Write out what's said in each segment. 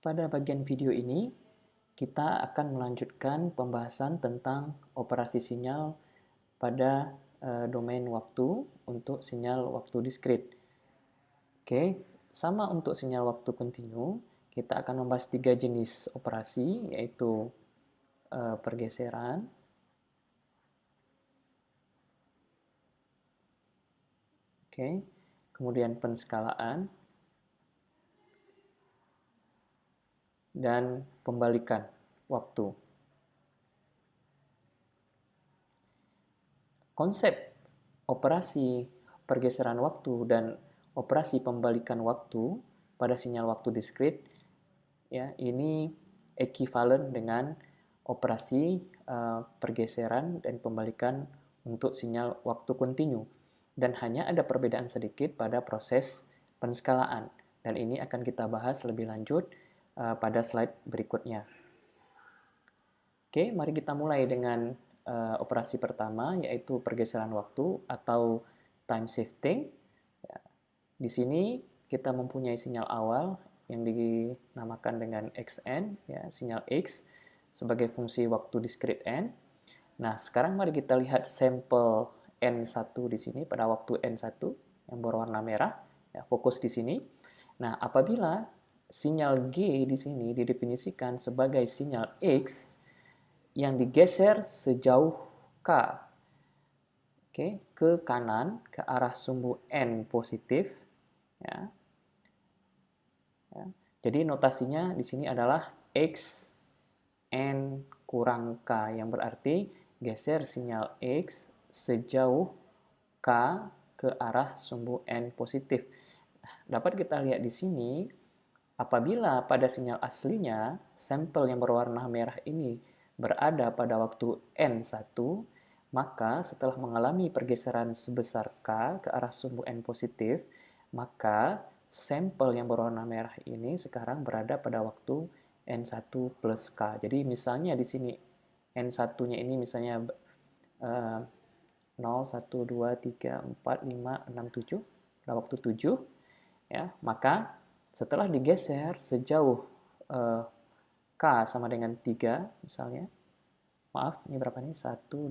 Pada bagian video ini, kita akan melanjutkan pembahasan tentang operasi sinyal pada domain waktu untuk sinyal waktu diskrit. Oke, sama untuk sinyal waktu kontinu, kita akan membahas 3 jenis operasi, yaitu pergeseran, oke, kemudian penskalaan, dan pembalikan waktu. Konsep operasi pergeseran waktu dan operasi pembalikan waktu pada sinyal waktu diskrit ya, ini ekivalen dengan operasi pergeseran dan pembalikan untuk sinyal waktu kontinu, dan hanya ada perbedaan sedikit pada proses penskalaan, dan ini akan kita bahas lebih lanjut pada slide berikutnya. Oke, mari kita mulai dengan operasi pertama, yaitu pergeseran waktu atau time shifting. Ya, di sini kita mempunyai sinyal awal yang dinamakan dengan xn, ya, sinyal x sebagai fungsi waktu diskrit n. Nah, sekarang mari kita lihat sampel n1 di sini pada waktu n1 yang berwarna merah, ya, fokus di sini. Nah, apabila sinyal G di sini didefinisikan sebagai sinyal X yang digeser sejauh K, oke, ke kanan, ke arah sumbu N positif, ya. Jadi notasinya di sini adalah X N kurang K, yang berarti geser sinyal X sejauh K ke arah sumbu N positif. Dapat kita lihat di sini, apabila pada sinyal aslinya, sampel yang berwarna merah ini berada pada waktu N1, maka setelah mengalami pergeseran sebesar K ke arah sumbu N positif, maka sampel yang berwarna merah ini sekarang berada pada waktu N1 plus K. Jadi misalnya di sini N1-nya ini misalnya 0, 1, 2, 3, 4, 5, 6, 7, pada waktu 7, ya, maka setelah digeser sejauh K sama dengan 3 misalnya, maaf, ini berapa nih? 1, 2,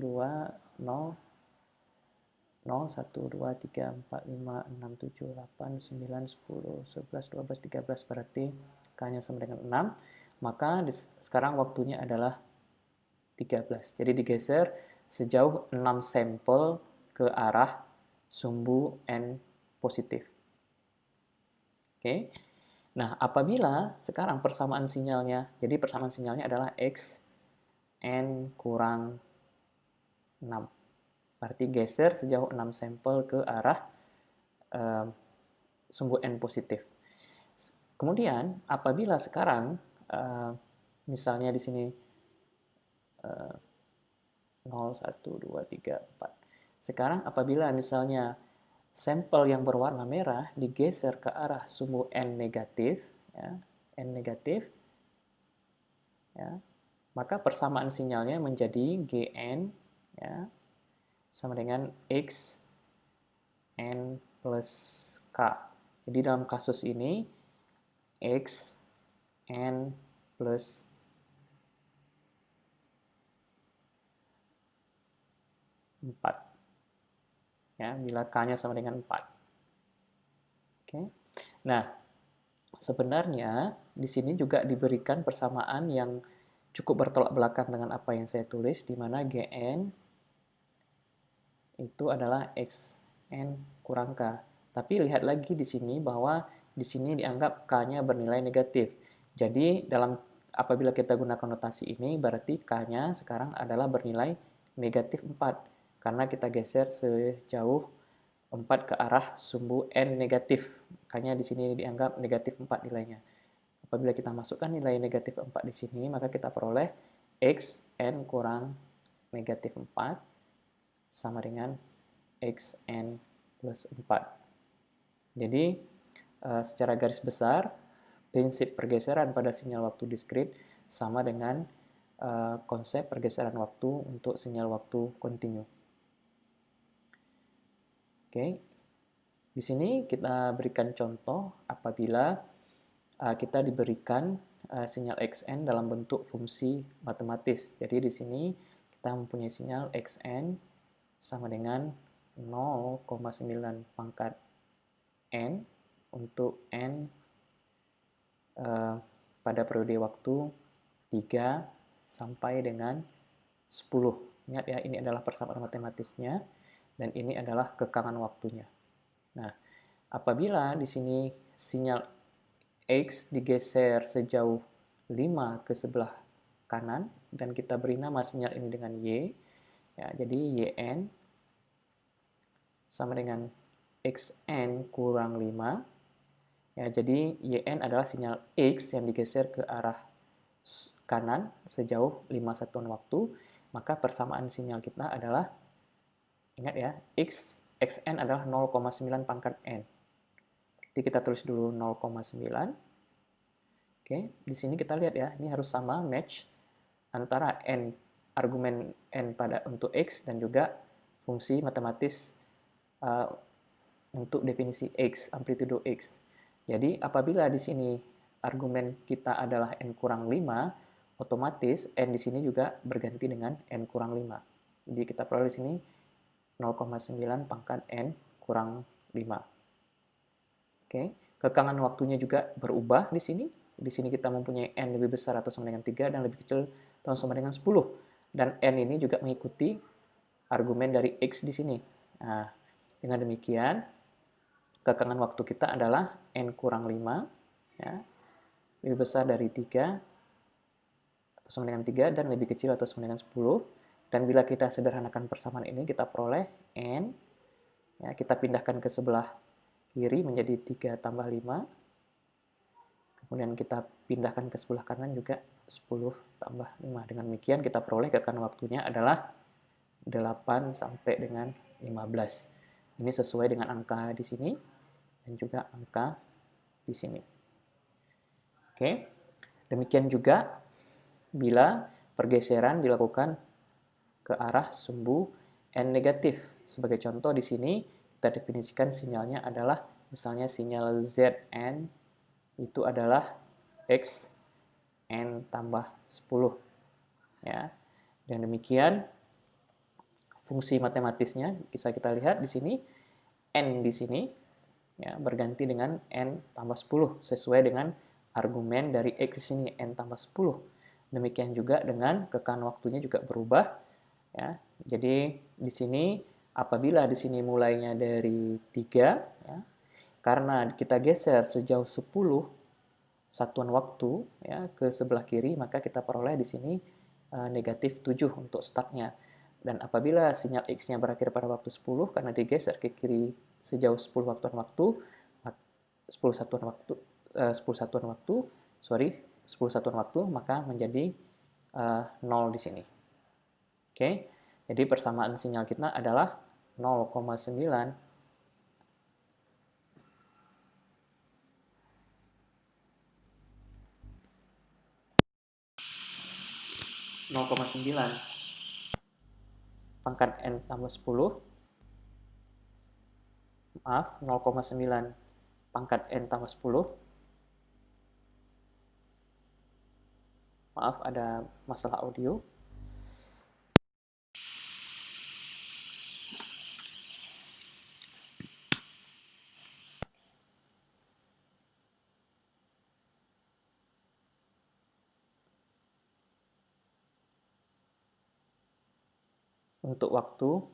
0, 0, 1, 2, 3, 4, 5, 6, 7, 8, 9, 10, 11, 12, 13, berarti K-nya sama dengan 6, maka sekarang waktunya adalah 13. Jadi digeser sejauh 6 sampel ke arah sumbu N positif. Oke. Nah, apabila sekarang persamaan sinyalnya, jadi persamaan sinyalnya adalah X N kurang 6. Berarti geser sejauh 6 sampel ke arah sumbu N positif. Kemudian, apabila sekarang, misalnya di sini 0, 1, 2, 3, 4. Sekarang apabila misalnya sampel yang berwarna merah digeser ke arah sumbu N negatif, ya, N negatif, ya, maka persamaan sinyalnya menjadi Gn, ya, sama dengan X N plus K. Jadi dalam kasus ini X N plus 4. Ya, bila K-nya sama dengan 4. Oke. Nah, sebenarnya di sini juga diberikan persamaan yang cukup bertolak belakang dengan apa yang saya tulis, di mana Gn itu adalah Xn kurang K. Tapi lihat lagi di sini bahwa di sini dianggap K-nya bernilai negatif. Jadi apabila kita gunakan notasi ini, berarti K-nya sekarang adalah bernilai negatif 4. Karena kita geser sejauh 4 ke arah sumbu N negatif. Makanya di sini dianggap negatif 4 nilainya. Apabila kita masukkan nilai negatif 4 di sini, maka kita peroleh Xn kurang negatif 4 sama dengan Xn plus 4. Jadi, secara garis besar, prinsip pergeseran pada sinyal waktu diskrit sama dengan konsep pergeseran waktu untuk sinyal waktu kontinu. Oke, di sini kita berikan contoh apabila kita diberikan sinyal xn dalam bentuk fungsi matematis. Jadi di sini kita mempunyai sinyal xn sama dengan 0,9 pangkat n untuk n pada periode waktu 3 sampai dengan 10. Ingat ya, ini adalah persamaan matematisnya dan ini adalah kekangan waktunya. Nah, apabila di sini sinyal X digeser sejauh 5 ke sebelah kanan dan kita beri nama sinyal ini dengan Y, ya, jadi YN sama dengan XN kurang 5. Ya, jadi YN adalah sinyal X yang digeser ke arah kanan sejauh 5 satuan waktu, maka persamaan sinyal kita adalah, ingat ya, XN adalah 0,9 pangkat N. Jadi kita tulis dulu 0,9. Oke, di sini kita lihat ya, ini harus sama match antara N, argumen N pada untuk X dan juga fungsi matematis untuk definisi X, amplitudo X. Jadi apabila di sini argumen kita adalah N kurang 5, otomatis N di sini juga berganti dengan N kurang 5. Jadi kita peroleh di sini 0,9 pangkat N kurang 5. Oke, kekangan waktunya juga berubah di sini. Di sini kita mempunyai N lebih besar atau sama dengan 3 dan lebih kecil atau sama dengan 10. Dan N ini juga mengikuti argumen dari X di sini. Nah, dengan demikian, kekangan waktu kita adalah N kurang 5, ya, lebih besar dari 3, atau sama dengan 3, dan lebih kecil atau sama dengan 10. Dan bila kita sederhanakan persamaan ini, kita peroleh N, ya, kita pindahkan ke sebelah kiri menjadi 3 tambah 5, kemudian kita pindahkan ke sebelah kanan juga 10 tambah 5. Dengan demikian kita peroleh kekangan waktunya adalah 8 sampai dengan 15. Ini sesuai dengan angka di sini dan juga angka di sini. Oke, demikian juga bila pergeseran dilakukan ke arah sumbu N negatif. Sebagai contoh di sini kita definisikan sinyalnya adalah misalnya sinyal Zn itu adalah X N tambah 10. Ya. Dan demikian fungsi matematisnya bisa kita lihat di sini N di sini ya, berganti dengan N tambah 10 sesuai dengan argumen dari X di sini N tambah 10. Demikian juga dengan kekangan waktunya juga berubah ya. Jadi di sini apabila di sini mulainya dari 3 ya, karena kita geser sejauh 10 satuan waktu ya ke sebelah kiri, maka kita peroleh di sini negatif 7 untuk startnya. Dan apabila sinyal X-nya berakhir pada waktu 10 karena digeser ke kiri sejauh 10 satuan waktu, 10 satuan waktu, 10 satuan waktu, 10 satuan waktu, maka menjadi 0 di sini. Oke. Jadi persamaan sinyal kita adalah 0,9 pangkat N tambah 10, maaf, 0,9 pangkat N tambah 10, maaf ada masalah audio. Untuk waktu,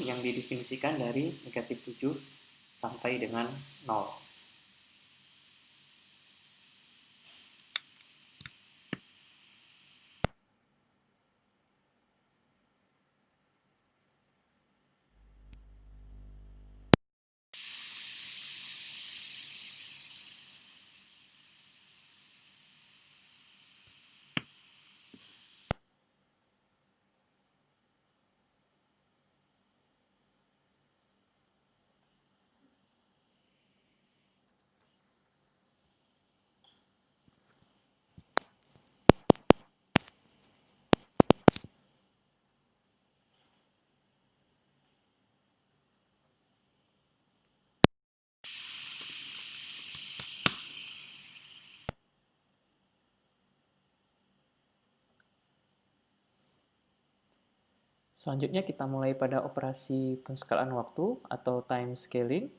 yang didefinisikan dari negatif 7 sampai dengan 0. Selanjutnya kita mulai pada operasi penskalaan waktu atau time scaling.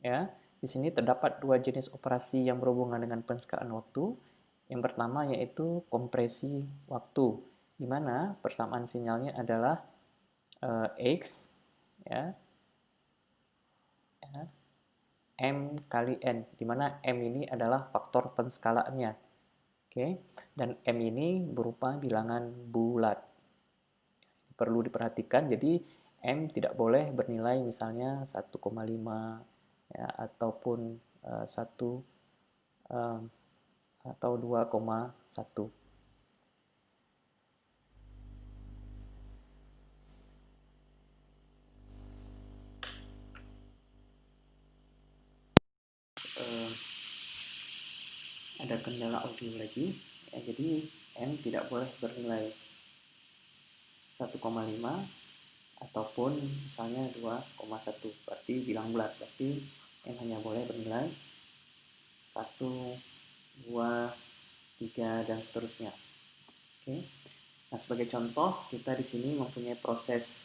Ya, di sini terdapat dua jenis operasi yang berhubungan dengan penskalaan waktu. Yang pertama yaitu kompresi waktu, di mana persamaan sinyalnya adalah X, ya, M kali N, di mana M ini adalah faktor penskalaannya. Oke, dan M ini berupa bilangan bulat. Perlu diperhatikan, jadi M tidak boleh bernilai misalnya 1,5 ya, ataupun 1 atau 2,1. Ada kendala audio lagi, ya, jadi M tidak boleh bernilai 1,5 ataupun misalnya 2,1, berarti bilang bulat, berarti M hanya boleh bernilai 1, 2, 3, dan seterusnya. Oke. Nah, sebagai contoh, kita di sini mempunyai proses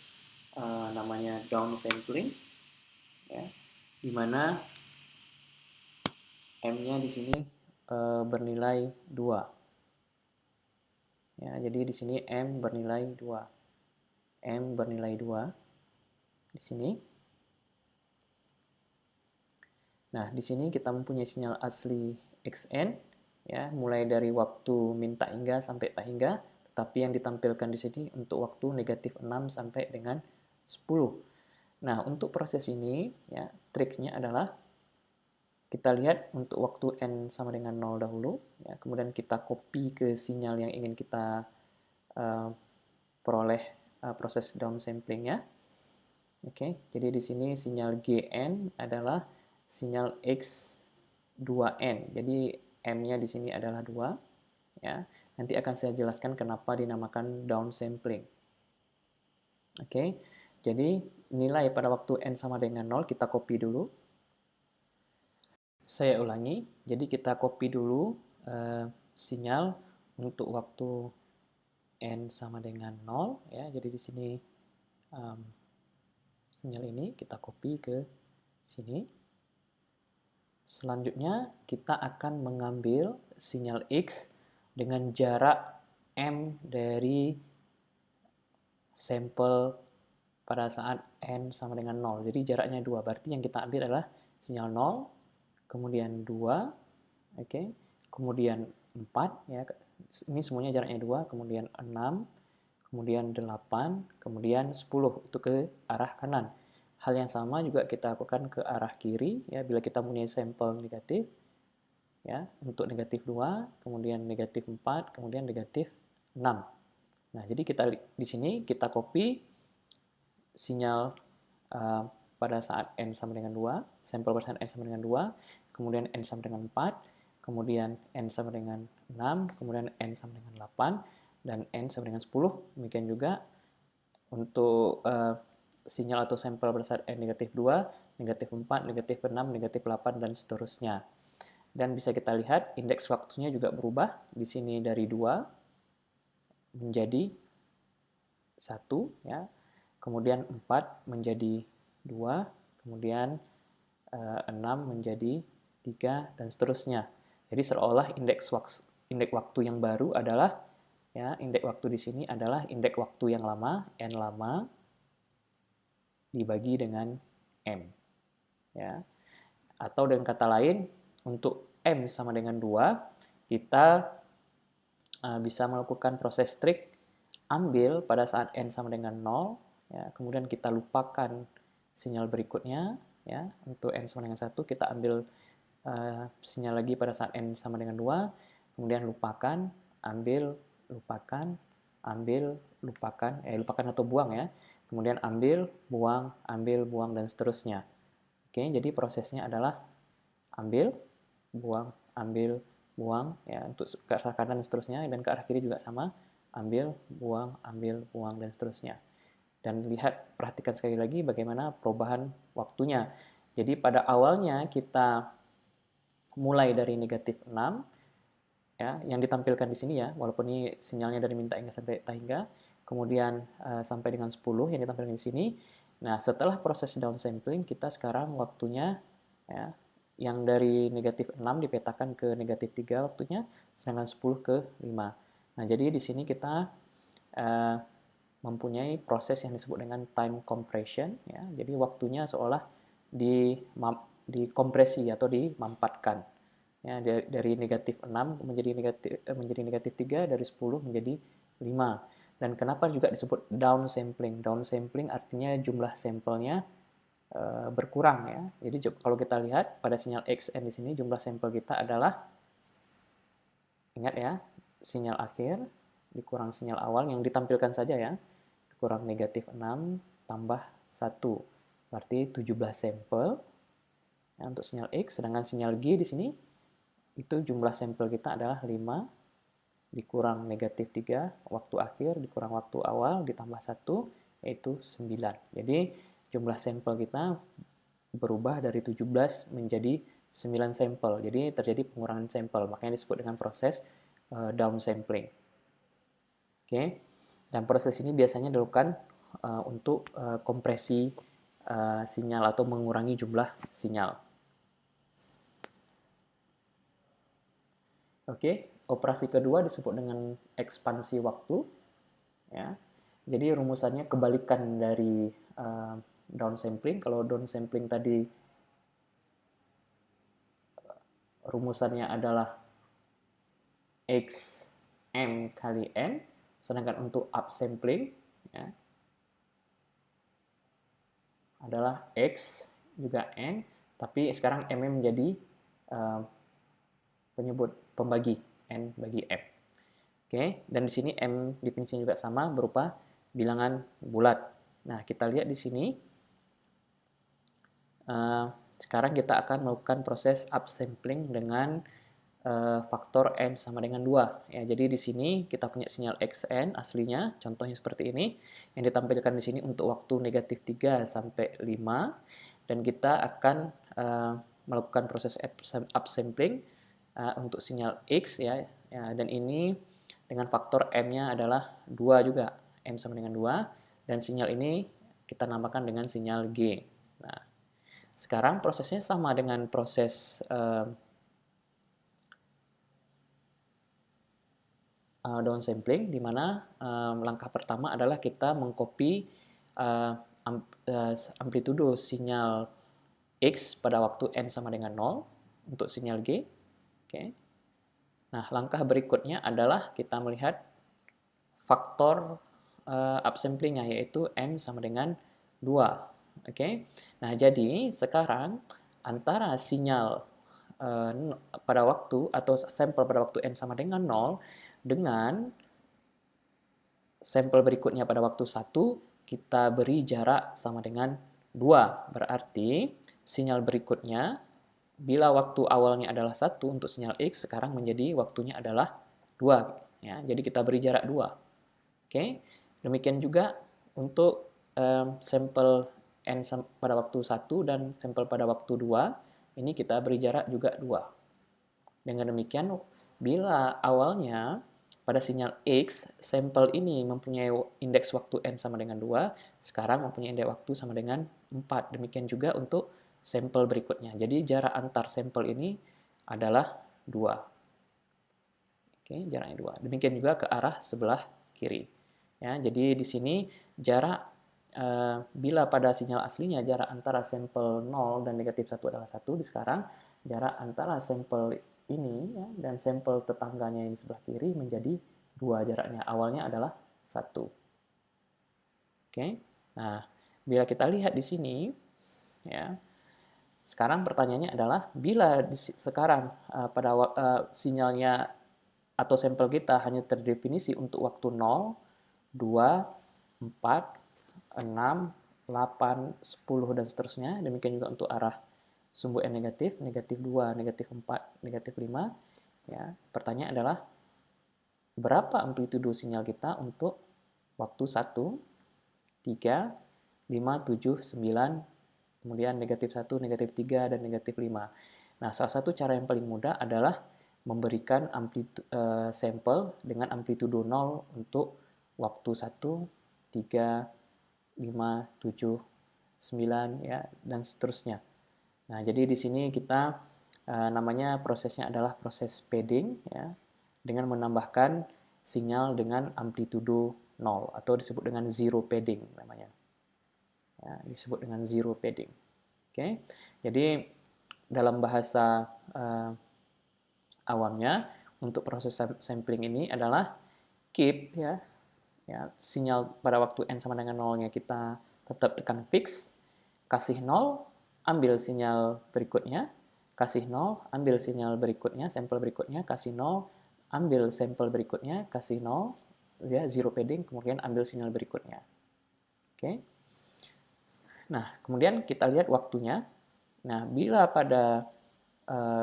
namanya downsampling, ya, di mana M-nya di sini bernilai 2. Ya, jadi di sini M bernilai 2. M bernilai 2 di sini. Nah, di sini kita mempunyai sinyal asli Xn, ya, mulai dari waktu min tak hingga sampai tak hingga, tetapi yang ditampilkan di sini untuk waktu negatif 6 sampai dengan 10. Nah, untuk proses ini, ya, triknya adalah kita lihat untuk waktu n sama dengan 0 dahulu, ya, kemudian kita copy ke sinyal yang ingin kita peroleh proses downsamplingnya. Oke, jadi di sini sinyal Gn adalah sinyal X2n. Jadi M-nya di sini adalah 2. Ya. Nanti akan saya jelaskan kenapa dinamakan downsampling. Oke, jadi nilai pada waktu n sama dengan 0 kita copy dulu. Saya ulangi, jadi kita copy dulu sinyal untuk waktu n sama dengan 0. Ya. Jadi di sini sinyal ini kita copy ke sini. Selanjutnya kita akan mengambil sinyal X dengan jarak M dari sampel pada saat N sama dengan 0. Jadi jaraknya 2. Berarti yang kita ambil adalah sinyal 0, kemudian 2, oke, kemudian 4, ya. Ini semuanya jaraknya 2, kemudian 6, kemudian 8, kemudian 10 itu ke arah kanan. Hal yang sama juga kita lakukan ke arah kiri, ya, bila kita punya sampel negatif, ya, untuk negatif 2, kemudian negatif 4, kemudian negatif 6. Nah, jadi kita di sini kita copy sinyal pada saat n sama dengan 2, sampel pada saat n sama dengan 2, kemudian n sama dengan 4, kemudian n sama dengan 6, kemudian n sama dengan 8, dan n sama dengan 10. Demikian juga untuk sinyal atau sampel pada saat n negatif 2, negatif 4, negatif 6, negatif 8, dan seterusnya. Dan bisa kita lihat indeks waktunya juga berubah. Di sini dari 2 menjadi 1, ya. Kemudian 4 menjadi 2, kemudian 6 menjadi 3, dan seterusnya. Jadi seolah indeks waktu yang baru adalah, ya, indeks waktu di sini adalah indeks waktu yang lama, n lama, dibagi dengan M. Ya. Atau dengan kata lain, untuk M sama dengan 2, kita bisa melakukan proses trik ambil pada saat N sama dengan 0, ya, kemudian kita lupakan sinyal berikutnya, ya, untuk N sama dengan 1, kita ambil sinyal lagi pada saat N sama dengan 2, kemudian lupakan, ambil, lupakan, ambil, lupakan, lupakan atau buang, ya, kemudian ambil, buang, dan seterusnya. Oke, jadi prosesnya adalah ambil, buang, ya, untuk ke arah kanan dan seterusnya, dan ke arah kiri juga sama, ambil, buang, dan seterusnya. Dan lihat, perhatikan sekali lagi bagaimana perubahan waktunya. Jadi pada awalnya kita mulai dari negatif 6, ya, yang ditampilkan di sini, ya, walaupun ini sinyalnya dari minta hingga sampai tak hingga. kemudian sampai dengan 10 yang ditampilkan di sini. Nah, setelah proses downsampling, kita sekarang waktunya ya, yang dari negatif 6 dipetakan ke negatif 3 waktunya, sedangkan 10 ke 5. Nah, jadi di sini kita mempunyai proses yang disebut dengan time compression. Ya. Jadi waktunya seolah dikompresi atau dimampatkan. Ya, dari negatif 6 menjadi negatif 3, dari 10 menjadi 5. Dan kenapa juga disebut downsampling? Downsampling artinya jumlah sampelnya berkurang ya. Jadi kalau kita lihat pada sinyal XN di sini jumlah sampel kita adalah, ingat ya, sinyal akhir dikurang sinyal awal yang ditampilkan saja ya. Kurang negatif 6 tambah 1. Berarti 17 sampel ya, untuk sinyal X. Sedangkan sinyal G di sini itu jumlah sampel kita adalah 5 dikurang negatif 3 waktu akhir dikurang waktu awal ditambah 1 yaitu 9. Jadi jumlah sampel kita berubah dari 17 menjadi 9 sampel. Jadi terjadi pengurangan sampel. Makanya disebut dengan proses downsampling. Oke. Dan proses ini biasanya dilakukan untuk kompresi sinyal atau mengurangi jumlah sinyal. Oke, operasi kedua disebut dengan ekspansi waktu. Ya. Jadi rumusannya kebalikan dari downsampling. Kalau downsampling tadi rumusannya adalah X M kali N, sedangkan untuk upsampling ya, adalah X juga N, tapi sekarang M menjadi penyebut pembagi N bagi M. Oke, dan di sini M definisinya juga sama berupa bilangan bulat. Nah, kita lihat di sini. Sekarang kita akan melakukan proses upsampling dengan faktor M sama dengan 2. Ya, jadi di sini kita punya sinyal XN aslinya, contohnya seperti ini, yang ditampilkan di sini untuk waktu negatif 3 sampai 5, dan kita akan melakukan proses upsampling untuk sinyal X ya, dan ini dengan faktor M-nya adalah 2 juga, M sama dengan 2, dan sinyal ini kita namakan dengan sinyal G. Nah, sekarang prosesnya sama dengan proses downsampling, di mana langkah pertama adalah kita mengcopy amplitudo sinyal X pada waktu N sama dengan 0 untuk sinyal G. Oke. Nah, langkah berikutnya adalah kita melihat faktor upsamplingnya, yaitu M sama dengan 2. Oke. Nah, jadi sekarang antara sinyal pada waktu atau sampel pada waktu N sama dengan 0 dengan sampel berikutnya pada waktu 1 kita beri jarak sama dengan 2. Berarti sinyal berikutnya bila waktu awalnya adalah 1 untuk sinyal X, sekarang menjadi waktunya adalah 2. Ya, jadi kita beri jarak 2. Oke. Demikian juga untuk sampel N pada waktu 1 dan sampel pada waktu 2, ini kita beri jarak juga 2. Dengan demikian, bila awalnya pada sinyal X, sampel ini mempunyai indeks waktu N sama dengan 2, sekarang mempunyai indeks waktu sama dengan 4. Demikian juga untuk sampel berikutnya. Jadi jarak antar sampel ini adalah 2. Oke, jaraknya 2. Demikian juga ke arah sebelah kiri. Ya, jadi di sini jarak bila pada sinyal aslinya jarak antara sampel 0 dan negatif 1 adalah 1, di sekarang jarak antara sampel ini ya, dan sampel tetangganya yang di sebelah kiri menjadi 2 jaraknya. Awalnya adalah 1. Oke. Nah, bila kita lihat di sini ya. Sekarang pertanyaannya adalah bila sekarang pada sinyalnya atau sampel kita hanya terdefinisi untuk waktu 0, 2, 4, 6, 8, 10 dan seterusnya. Demikian juga untuk arah sumbu N negatif, negatif 2, negatif 4, negatif 5. Ya, pertanyaan adalah berapa amplitudo sinyal kita untuk waktu 1, 3, 5, 7, 9, kemudian negatif 1, negatif 3, dan negatif 5. Nah, salah satu cara yang paling mudah adalah memberikan sampel dengan amplitudo 0 untuk waktu 1, 3, 5, 7, 9 ya, dan seterusnya. Nah, jadi di sini kita namanya prosesnya adalah proses padding ya, dengan menambahkan sinyal dengan amplitudo 0 atau disebut dengan zero padding namanya. Ya, disebut dengan zero padding. Oke. Jadi dalam bahasa awamnya untuk proses sampling ini adalah keep ya, sinyal pada waktu n sama dengan 0-nya kita tetap tekan fix, kasih 0, ambil sinyal berikutnya, kasih 0, ambil sinyal berikutnya, sampel berikutnya, kasih 0, ambil sampel berikutnya, kasih 0, ya, zero padding, kemudian ambil sinyal berikutnya. Oke. Nah, kemudian kita lihat waktunya. Nah, bila pada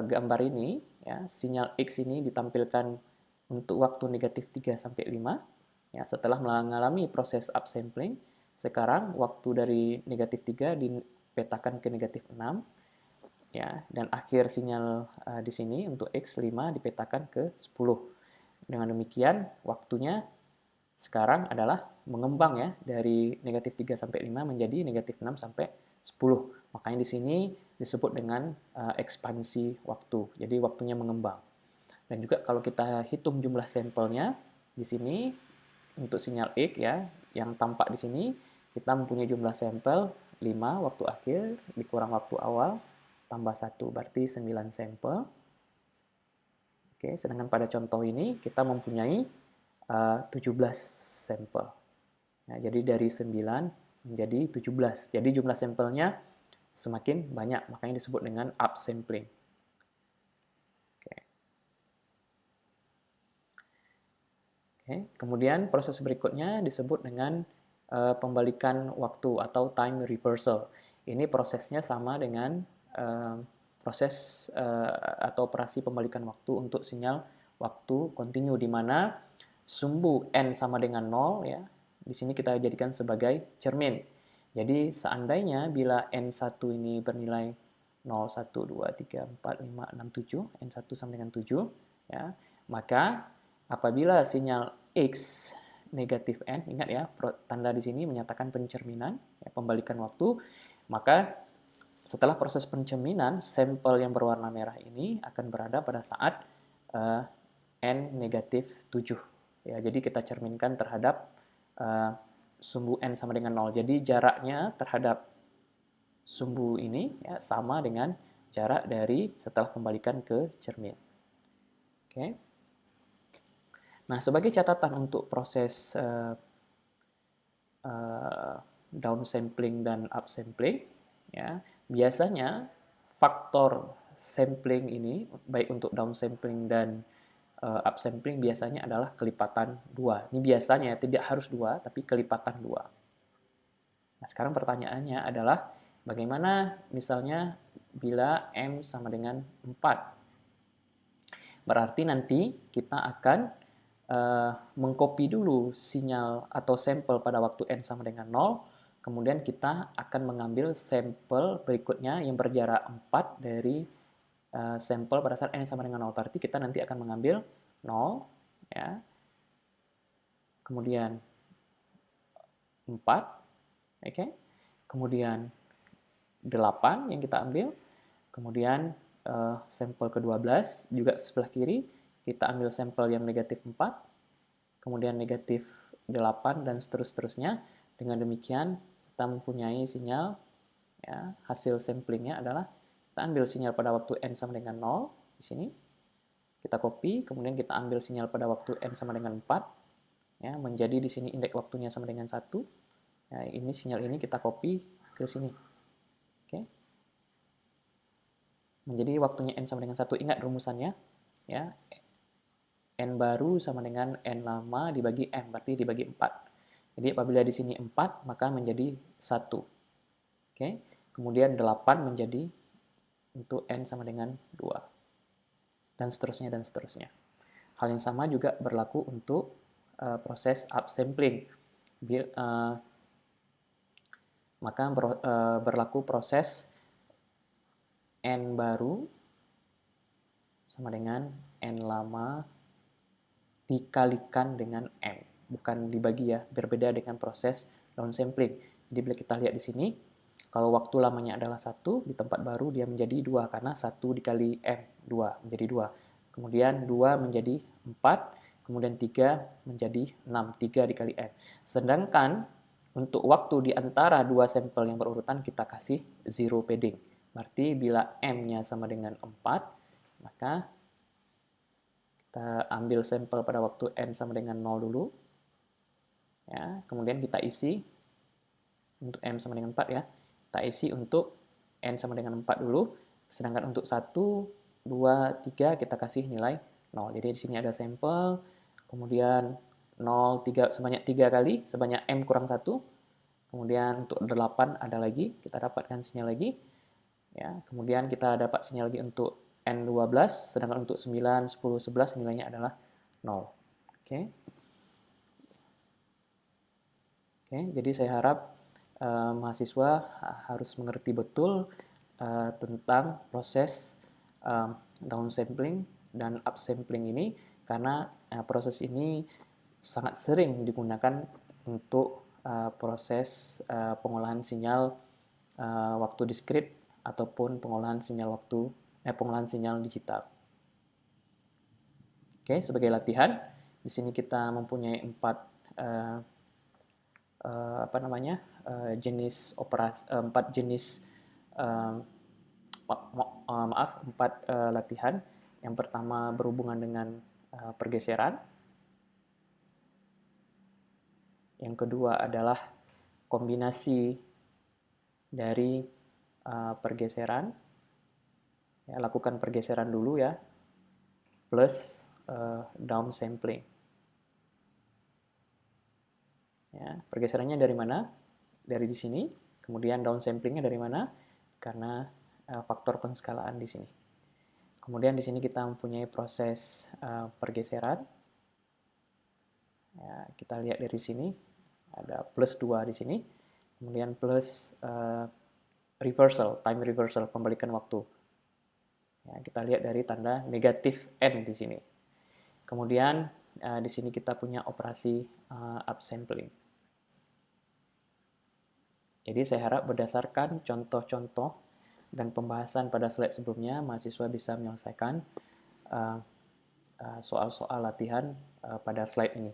gambar ini, ya, sinyal X ini ditampilkan untuk waktu negatif 3 sampai 5, ya, setelah mengalami proses upsampling, sekarang waktu dari negatif 3 dipetakan ke negatif 6, ya, dan akhir sinyal di sini untuk X 5 dipetakan ke 10. Dengan demikian, waktunya sekarang adalah mengembang ya, dari negatif 3 sampai 5 menjadi negatif 6 sampai 10. Makanya di sini disebut dengan ekspansi waktu. Jadi waktunya mengembang. Dan juga kalau kita hitung jumlah sampelnya di sini untuk sinyal X ya, yang tampak di sini kita mempunyai jumlah sampel 5 waktu akhir dikurang waktu awal tambah 1 berarti 9 sampel. Oke, sedangkan pada contoh ini kita mempunyai 17 sampel. Nah, jadi dari 9 menjadi 17. Jadi jumlah sampelnya semakin banyak, makanya disebut dengan upsampling. Oke. Oke. Kemudian proses berikutnya disebut dengan pembalikan waktu atau time reversal. Ini prosesnya sama dengan proses atau operasi pembalikan waktu untuk sinyal waktu kontinu, di mana sumbu n sama dengan 0 ya. Di sini kita jadikan sebagai cermin. Jadi seandainya bila n1 ini bernilai 0, 1, 2, 3, 4, 5, 6, 7, n1 sama dengan 7 ya, maka apabila sinyal X negatif n, ingat ya, tanda di sini menyatakan pencerminan, ya, pembalikan waktu, maka setelah proses pencerminan, sampel yang berwarna merah ini akan berada pada saat n negatif 7. Ya, jadi kita cerminkan terhadap sumbu n sama dengan 0. Jadi jaraknya terhadap sumbu ini ya, sama dengan jarak dari setelah pembalikan ke cermin. Oke. Nah, sebagai catatan untuk proses downsampling dan upsampling, ya, biasanya faktor sampling ini, baik untuk downsampling dan upsampling, biasanya adalah kelipatan 2. Ini biasanya, tidak harus 2, tapi kelipatan 2. Nah, sekarang pertanyaannya adalah, bagaimana misalnya bila M sama dengan 4? Berarti nanti kita akan mengcopy dulu sinyal atau sampel pada waktu n sama dengan 0, kemudian kita akan mengambil sampel berikutnya yang berjarak 4 dari sampel pada saat n sama dengan 0. Berarti kita nanti akan mengambil 0, ya, kemudian 4, oke, kemudian 8 yang kita ambil, kemudian sampel ke-12 juga sebelah kiri, kita ambil sampel yang negatif 4, kemudian negatif 8, dan seterusnya. Dengan demikian, kita mempunyai sinyal, ya, hasil samplingnya adalah kita ambil sinyal pada waktu n sama dengan 0, di sini, kita copy, kemudian kita ambil sinyal pada waktu n sama dengan 4, ya, menjadi di sini indeks waktunya sama dengan 1, ya, ini sinyal ini kita copy ke sini. Oke. Menjadi waktunya n sama dengan 1, ingat rumusannya, ya, n baru sama dengan n lama dibagi m, berarti dibagi 4. Jadi apabila di sini 4, maka menjadi 1. Oke. Kemudian 8 menjadi untuk n sama dengan 2. Dan seterusnya, dan seterusnya. Hal yang sama juga berlaku untuk proses upsampling. Maka berlaku proses n baru sama dengan n lama dikalikan dengan m. bukan dibagi ya, berbeda dengan proses downsampling. Jadi bila kita lihat di sini, kalau waktu lamanya adalah 1, di tempat baru dia menjadi 2 karena 1 dikali M, 2 menjadi 2. Kemudian 2 menjadi 4, kemudian 3 menjadi 6, 3 dikali M. Sedangkan untuk waktu di antara dua sampel yang berurutan kita kasih zero padding. Berarti bila M-nya sama dengan 4, maka kita ambil sampel pada waktu N sama dengan 0 dulu. Ya, kemudian kita isi untuk M sama dengan 4 ya. Kita isi untuk N sama dengan 4 dulu. Sedangkan untuk 1, 2, 3 kita kasih nilai 0. Jadi di sini ada sampel, kemudian 0, 3, sebanyak 3 kali, sebanyak M kurang 1. Kemudian untuk 8 ada lagi, kita dapatkan sinyal lagi. Ya, kemudian kita dapat sinyal lagi untuk N12, sedangkan untuk 9, 10, 11 nilainya adalah 0. Oke. Oke, jadi saya harap mahasiswa harus mengerti betul tentang proses downsampling dan upsampling ini, karena proses ini sangat sering digunakan untuk proses pengolahan sinyal waktu diskrit ataupun pengolahan sinyal digital. Oke, sebagai latihan, di sini kita mempunyai 4 jenis operasi, 4 latihan. Yang pertama berhubungan dengan pergeseran. Yang kedua adalah kombinasi dari pergeseran. Ya, lakukan pergeseran dulu ya, plus downsampling. Ya, pergeserannya dari mana? Dari di sini. Kemudian downsamplingnya dari mana? Karena faktor penskalaan di sini. Kemudian di sini kita mempunyai proses pergeseran. Ya, kita lihat dari sini ada plus 2 di sini. Kemudian plus reversal, time reversal, pembalikan waktu. Ya, kita lihat dari tanda negatif N di sini. Kemudian di sini kita punya operasi upsampling. Jadi saya harap berdasarkan contoh-contoh dan pembahasan pada slide sebelumnya, mahasiswa bisa menyelesaikan soal-soal latihan pada slide ini.